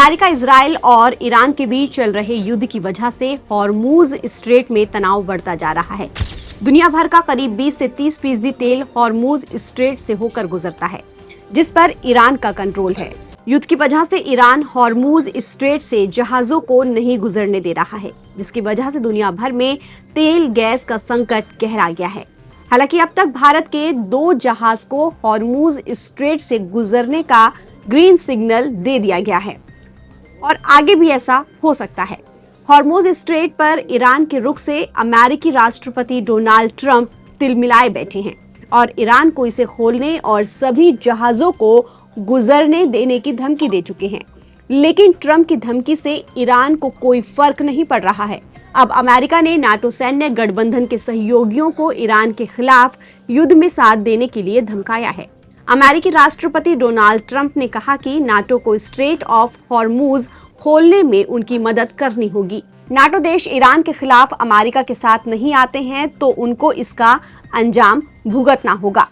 America, Israel और Iran के बीच चल रहे युद्ध की वजह से हॉर्मूज स्ट्रेट में तनाव बढ़ता जा रहा है। दुनिया भर का करीब 20 से 30% तेल हॉर्मूज स्ट्रेट से होकर गुजरता है, जिस पर ईरान का कंट्रोल है। युद्ध की वजह से ईरान हॉर्मूज स्ट्रेट से जहाजों को नहीं गुजरने दे रहा है, जिसकी वजह से दुनिया भर में तेल गैस का संकट गहरा गया है। हालांकि अब तक भारत के 2 जहाज को हॉर्मूज स्ट्रेट से गुजरने का ग्रीन सिग्नल दे दिया गया है और आगे भी ऐसा हो सकता है। हॉर्मूज स्ट्रेट पर ईरान के रुख से अमेरिकी राष्ट्रपति डोनाल्ड ट्रंप तिलमिलाए बैठे हैं और ईरान को इसे खोलने और सभी जहाजों को गुजरने देने की धमकी दे चुके हैं। लेकिन ट्रंप की धमकी से ईरान को कोई फर्क नहीं पड़ रहा है। अब अमेरिका ने नाटो सैन्य गठबंधन के सहयोगियों को ईरान के खिलाफ युद्ध में साथ देने के लिए धमकाया है। अमेरिकी राष्ट्रपति डोनाल्ड ट्रंप ने कहा कि नाटो को स्ट्रेट ऑफ हॉर्मूज खोलने में उनकी मदद करनी होगी। नाटो देश ईरान के खिलाफ अमेरिका के साथ नहीं आते हैं तो उनको इसका अंजाम भुगतना होगा।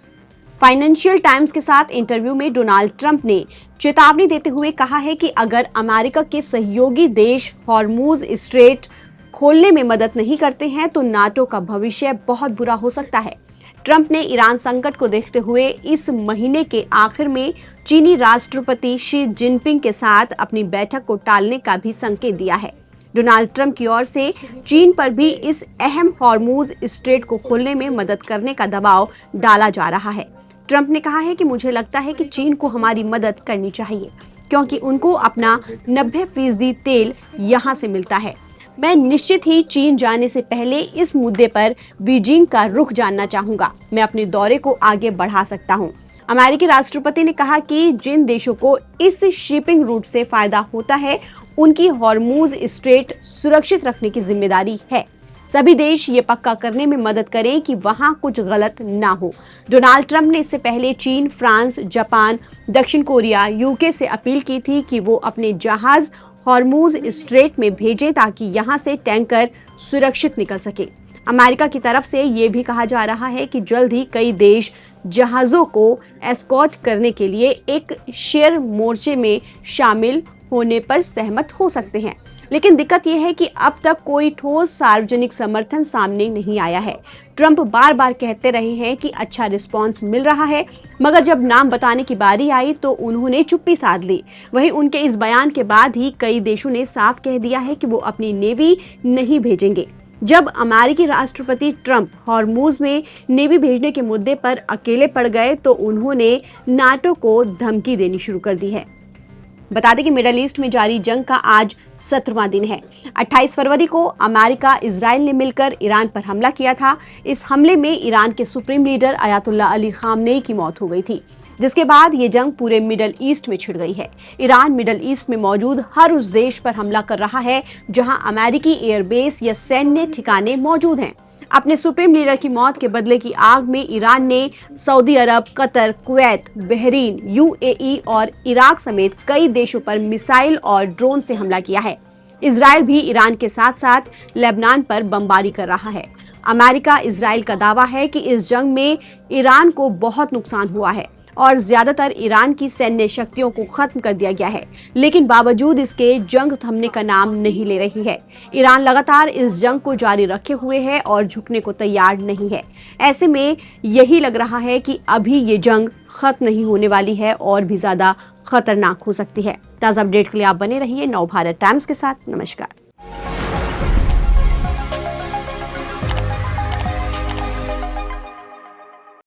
फाइनेंशियल टाइम्स के साथ इंटरव्यू में डोनाल्ड ट्रंप ने चेतावनी देते हुए कहा है कि अगर अमेरिका के सहयोगी देश हॉर्मूज स्ट्रेट खोलने में मदद नहीं करते हैं तो नाटो का भविष्य बहुत बुरा हो सकता है। ट्रंप ने ईरान संकट को देखते हुए इस महीने के आखिर में चीनी राष्ट्रपति शी जिनपिंग के साथ अपनी बैठक को टालने का भी संकेत दिया है। डोनाल्ड ट्रंप की ओर से चीन पर भी इस अहम हॉर्मूज स्ट्रेट को खोलने में मदद करने का दबाव डाला जा रहा है। ट्रंप ने कहा है कि मुझे लगता है कि चीन को हमारी मदद करनी चाहिए क्योंकि उनको अपना 90% तेल यहाँ से मिलता है। मैं निश्चित ही चीन जाने से पहले इस मुद्दे पर बीजिंग का रुख जानना चाहूंगा। मैं अपने दौरे को आगे बढ़ा सकता हूं। अमेरिकी राष्ट्रपति ने कहा कि जिन देशों को इस शिपिंग रूट से फायदा होता है, उनकी हॉर्मूज स्ट्रेट सुरक्षित रखने की जिम्मेदारी है। सभी देश ये पक्का करने में मदद करें कि वहां कुछ गलत ना हो। डोनाल्ड ट्रंप ने इससे पहले चीन, फ्रांस, जापान, दक्षिण कोरिया, यूके से अपील की थी कि वो अपने जहाज हॉर्मूज स्ट्रेट में भेजें ताकि यहां से टैंकर सुरक्षित निकल सके। अमेरिका की तरफ से ये भी कहा जा रहा है कि जल्द ही कई देश जहाजों को एस्कॉर्ट करने के लिए एक शेयर मोर्चे में शामिल होने पर सहमत हो सकते हैं। लेकिन दिक्कत यह है कि अब तक कोई ठोस सार्वजनिक समर्थन सामने नहीं आया है। ट्रंप बार बार कहते रहे हैं कि अच्छा रिस्पांस मिल रहा है, मगर जब नाम बताने की बारी आई तो उन्होंने चुप्पी साध ली। वहीं उनके इस बयान के बाद ही कई देशों ने साफ कह दिया है कि वो अपनी नेवी नहीं भेजेंगे। जब अमेरिकी राष्ट्रपति ट्रंप हॉर्मूज में नेवी भेजने के मुद्दे पर अकेले पड़ गए तो उन्होंने नाटो को धमकी देनी शुरू कर दी है। बता दें कि मिडल ईस्ट में जारी जंग का आज 17वां दिन है। 28 फरवरी को अमेरिका, इजराइल ने मिलकर ईरान पर हमला किया था। इस हमले में ईरान के supreme leader Ayatollah Ali Khamenei की मौत हो गई थी, जिसके बाद ये जंग पूरे मिडल ईस्ट में छिड़ गई है। ईरान मिडल ईस्ट में मौजूद हर उस देश पर हमला कर रहा है जहां अमेरिकी एयरबेस या सैन्य ठिकाने मौजूद हैं। अपने सुप्रीम लीडर की मौत के बदले की आग में ईरान ने सऊदी अरब, कतर, कुवैत, बहरीन, यूएई और इराक समेत कई देशों पर मिसाइल और ड्रोन से हमला किया है। इजराइल भी ईरान के साथ साथ लेबनान पर बमबारी कर रहा है। अमेरिका, इजराइल का दावा है कि इस जंग में ईरान को बहुत नुकसान हुआ है और ज्यादातर ईरान की सैन्य शक्तियों को खत्म कर दिया गया है, लेकिन बावजूद इसके जंग थमने का नाम नहीं ले रही है। ईरान लगातार इस जंग को जारी रखे हुए है और झुकने को तैयार नहीं है। ऐसे में यही लग रहा है कि अभी ये जंग खत्म नहीं होने वाली है और भी ज्यादा खतरनाक हो सकती है। ताज़ा अपडेट के लिए आप बने रहिए नव भारत टाइम्स के साथ। नमस्कार।